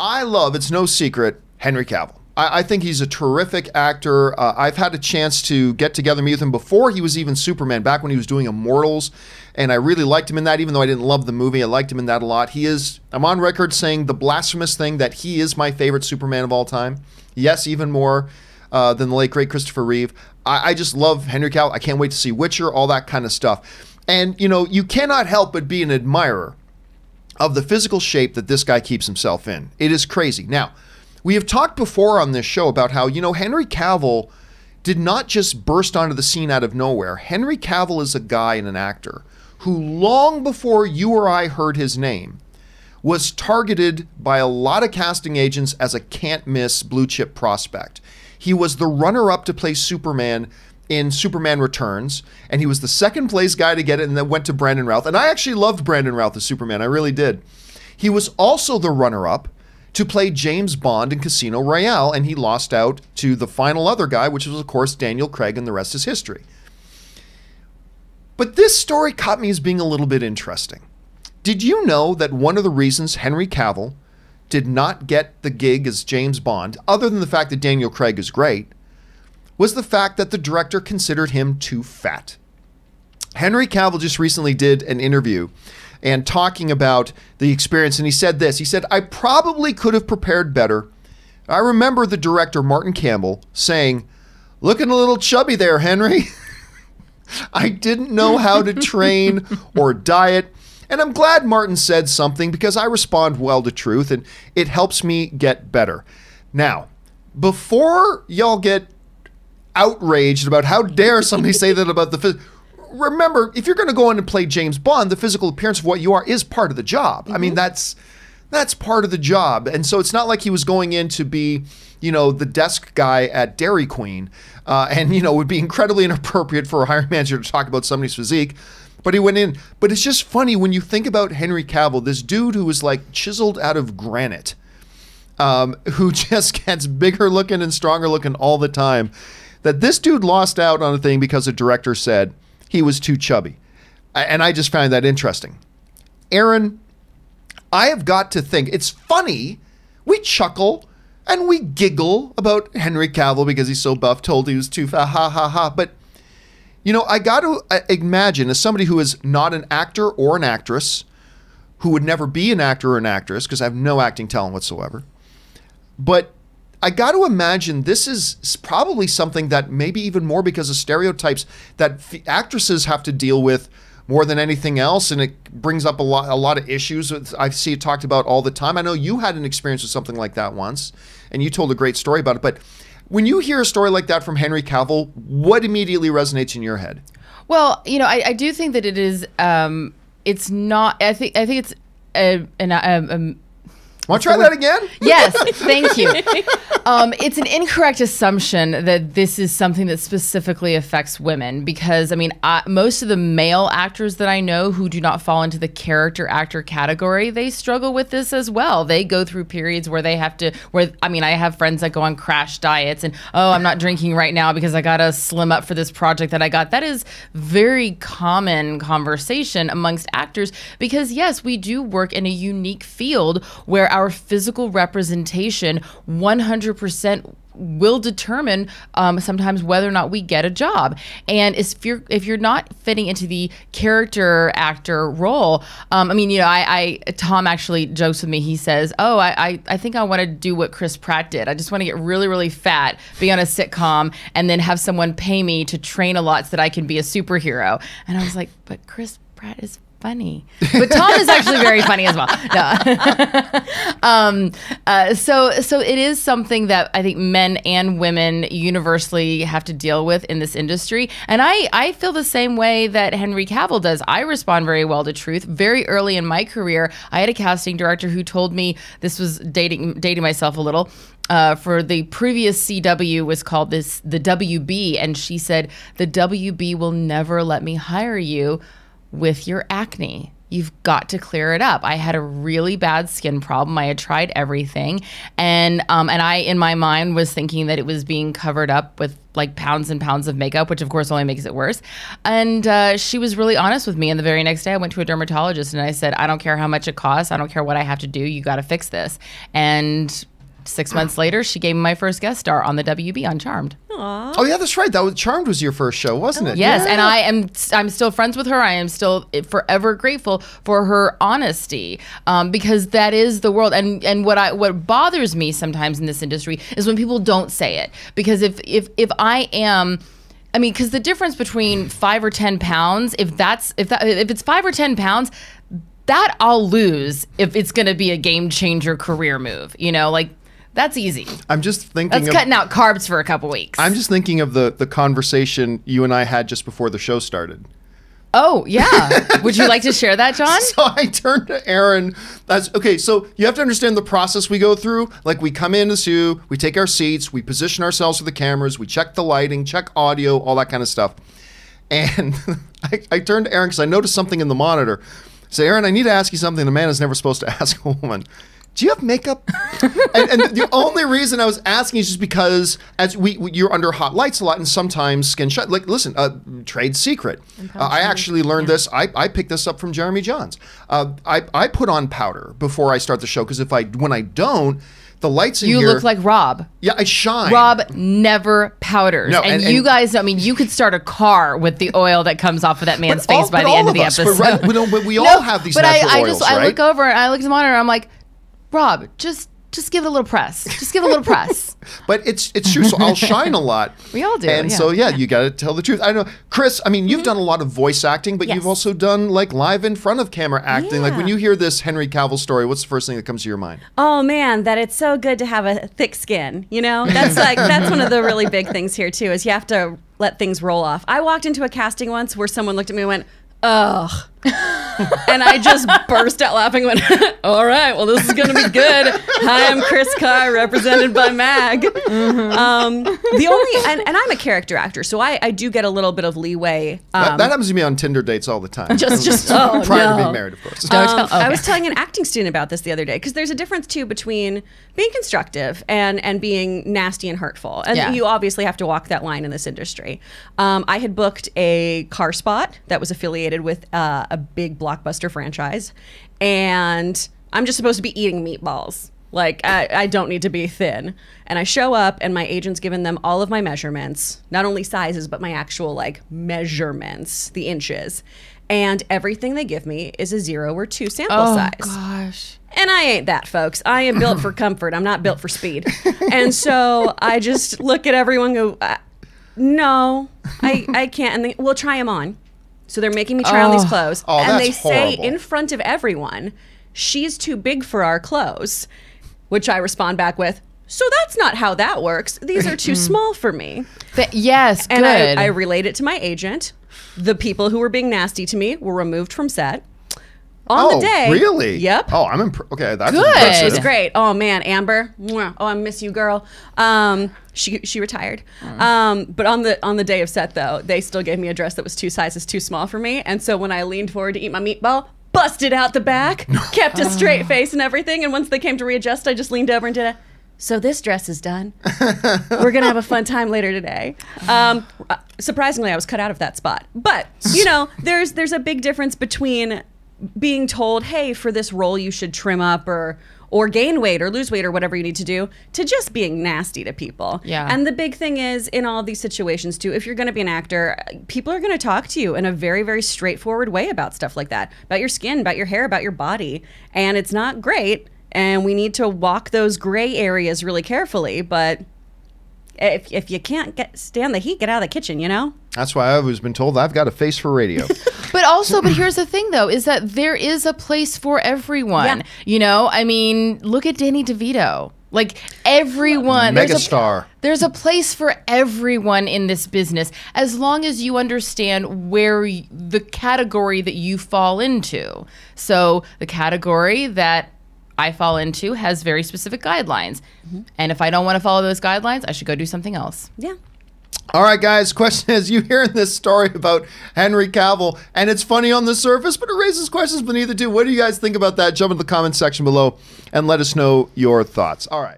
I love, it's no secret, Henry Cavill. I think he's a terrific actor. I've had a chance to get together, meet with him before he was even Superman, back when he was doing Immortals, and I really liked him in that, even though I didn't love the movie. I liked him in that a lot. I'm on record saying the blasphemous thing that he is my favorite Superman of all time. Yes, even more than the late, great Christopher Reeve. I just love Henry Cavill. I can't wait to see Witcher, all that kind of stuff. And, you know, you cannot help but be an admirer of the physical shape that this guy keeps himself in. It is crazy. Now, we have talked before on this show about how, you know, Henry Cavill did not just burst onto the scene out of nowhere. Henry Cavill is a guy and an actor who, long before you or I heard his name, was targeted by a lot of casting agents as a can't-miss blue-chip prospect. He was the runner-up to play Superman in Superman Returns, and he was the second-place guy to get it, and then went to Brandon Routh. And I actually loved Brandon Routh as Superman. I really did. He was also the runner-up to play James Bond in Casino Royale, and he lost out to the final other guy, which was, of course, Daniel Craig, and the rest is history. But this story caught me as being a little bit interesting. Did you know that one of the reasons Henry Cavill did not get the gig as James Bond, other than the fact that Daniel Craig is great, was the fact that the director considered him too fat? Henry Cavill just recently did an interview and talking about the experience, and he said this. He said, "I probably could have prepared better. I remember the director, Martin Campbell, saying, 'Looking a little chubby there, Henry.' I didn't know how to train or diet. And I'm glad Martin said something, because I respond well to truth and it helps me get better." Now, before y'all get outraged about how dare somebody say that about the remember, if you're going to go in and play James Bond, the physical appearance of what you are is part of the job. I mean, that's part of the job. And so it's not like he was going in to be, you know, the desk guy at Dairy Queen, and, you know, would be incredibly inappropriate for a hiring manager to talk about somebody's physique. But he went in. But it's just funny when you think about Henry Cavill, this dude who was like chiseled out of granite, who just gets bigger looking and stronger looking all the time, that this dude lost out on a thing because the director said he was too chubby. And I just found that interesting. Aaron, I have got to think, it's funny, we chuckle and we giggle about Henry Cavill because he's so buff, told he was too fat, ha ha ha. But, you know, I got to imagine, as somebody who is not an actor or an actress, who would never be an actor or an actress, because I have no acting talent whatsoever, but I got to imagine this is probably something that maybe even more because of stereotypes that actresses have to deal with more than anything else, and it brings up a lot of issues. I see it talked about all the time. I know you had an experience with something like that once, and you told a great story about it. But when you hear a story like that from Henry Cavill, what immediately resonates in your head? Well, you know, I do think that it is. It's not. I think it's Want to try that again? Yes, thank you. It's an incorrect assumption that this is something that specifically affects women, because, I mean, most of the male actors that I know who do not fall into the character actor category, they struggle with this as well. They go through periods where they have to, I have friends that go on crash diets and, oh, I'm not drinking right now because I got to slim up for this project that I got. That is very common conversation amongst actors because, yes, we do work in a unique field where our physical representation 100% will determine sometimes whether or not we get a job. And if you're not fitting into the character actor role, Tom actually jokes with me. He says, "Oh, I think I want to do what Chris Pratt did. I just want to get really, really fat, be on a sitcom, and then have someone pay me to train a lot so that I can be a superhero." And I was like, "But Chris Pratt is funny." But Tom is actually very funny as well. No. So it is something that I think men and women universally have to deal with in this industry. And I feel the same way that Henry Cavill does. I respond very well to truth. Very early in my career, I had a casting director who told me, this was dating myself a little, for the previous CW was called the WB. And she said, "The WB will never let me hire you with your acne. you've got to clear it up. I had a really bad skin problem. I had tried everything. And I, in my mind, was thinking that it was being covered up with like pounds and pounds of makeup, which of course only makes it worse. And she was really honest with me. And the very next day I went to a dermatologist and I said, I don't care how much it costs. I don't care what I have to do. You got to fix this. And 6 months later, she gave me my first guest star on the WB on Charmed. Aww. Oh yeah, that's right. That was Charmed was your first show, wasn't it? Yes, Yeah. and I'm still friends with her. I am still forever grateful for her honesty, because that is the world. And what bothers me sometimes in this industry is when people don't say it. Because if I am, I mean, because the difference between 5 or 10 pounds, if it's 5 or 10 pounds, that I'll lose if it's going to be a game changer career move. You know, like. That's easy. I'm just thinking That's cutting out carbs for a couple weeks. I'm just thinking of the conversation you and I had just before the show started. Oh, yeah. Would you like to share that, John? So I turned to Aaron. Okay, so you have to understand the process we go through. Like, we come in the zoo, we take our seats, we position ourselves for the cameras, we check the lighting, check audio, all that kind of stuff. And I turned to Aaron because I noticed something in the monitor. I said, Aaron, I need to ask you something a man is never supposed to ask a woman. Do you have makeup? and the only reason I was asking is just because as you're under hot lights a lot, and sometimes skin shut. Like, listen, trade secret. I actually learned this. I picked this up from Jeremy Johns. I put on powder before I start the show because when I don't, the lights in here. You look like Rob. Yeah, I shine. Rob never powders. No, and you guys, I mean, you could start a car with the oil that comes off of that man's face by the end of the episode. But we all have these natural oils, right? I look over and I look at the monitor and I'm like, Rob, just give it a little press. Just give it a little press. But it's true. So I'll shine a lot. We all do. And so, you got to tell the truth. I know, Chris, I mean, you've done a lot of voice acting, but you've also done like live in front of camera acting. Like when you hear this Henry Cavill story, what's the first thing that comes to your mind? Oh man, that it's so good to have a thick skin. You know, that's one of the really big things here too, is you have to let things roll off. I walked into a casting once where someone looked at me and went, ugh. And I just burst out laughing and went, all right, well, this is going to be good. Hi, I'm Chris Carr, represented by MAG. The only, and I'm a character actor, so I do get a little bit of leeway. That happens to me on Tinder dates all the time. Just prior to being married, of course. I was telling an acting student about this the other day, because there's a difference, too, between being constructive and being nasty and hurtful. And you obviously have to walk that line in this industry. I had booked a car spot that was affiliated with a big blockbuster franchise, and I'm just supposed to be eating meatballs. Like, I don't need to be thin. And I show up, and my agent's given them all of my measurements, not only sizes, but my actual, like, measurements, the inches. And everything they give me is a 0 or 2 sample size. Oh, gosh. And I ain't that, folks. I am built for comfort. I'm not built for speed. And so I just look at everyone and go, no, I can't. And we'll try them on. So they're making me try on these clothes. Oh, and they that's say horrible. in front of everyone, she's too big for our clothes, which I respond back with, so that's not how that works. These are too small for me. Yes, and good. I relate it to my agent. The people who were being nasty to me were removed from set. On the day. Really? Yep. Oh, okay, that's Good. impressive. She's great. Oh man, Amber. Mwah. Oh, I miss you, girl. She retired. But on the day of set though, they still gave me a dress that was 2 sizes too small for me. And so when I leaned forward to eat my meatball, busted out the back, kept a straight face and everything. And once they came to readjust, I just leaned over and did a, so this dress is done. We're gonna have a fun time later today. Surprisingly, I was cut out of that spot. But you know, there's a big difference between being told, hey, for this role you should trim up or gain weight or lose weight or whatever you need to do, to just being nasty to people. Yeah. And the big thing is, in all these situations too, if you're going to be an actor, people are going to talk to you in a very, very straightforward way about stuff like that, about your skin, about your hair, about your body. And it's not great. And we need to walk those gray areas really carefully. But if you can't stand the heat, get out of the kitchen, you know? That's why I've always been told I've got a face for radio. But here's the thing, though, is that there is a place for everyone. Yeah. You know, I mean, look at Danny DeVito. Like, everyone. Megastar. There's a place for everyone in this business, as long as you understand where the category that you fall into. So the category that I fall into has very specific guidelines. And if I don't want to follow those guidelines, I should go do something else. Yeah. All right, guys, question is, you hearing this story about Henry Cavill, and it's funny on the surface, but it raises questions beneath it too. What do you guys think about that? Jump in the comments section below and let us know your thoughts. All right.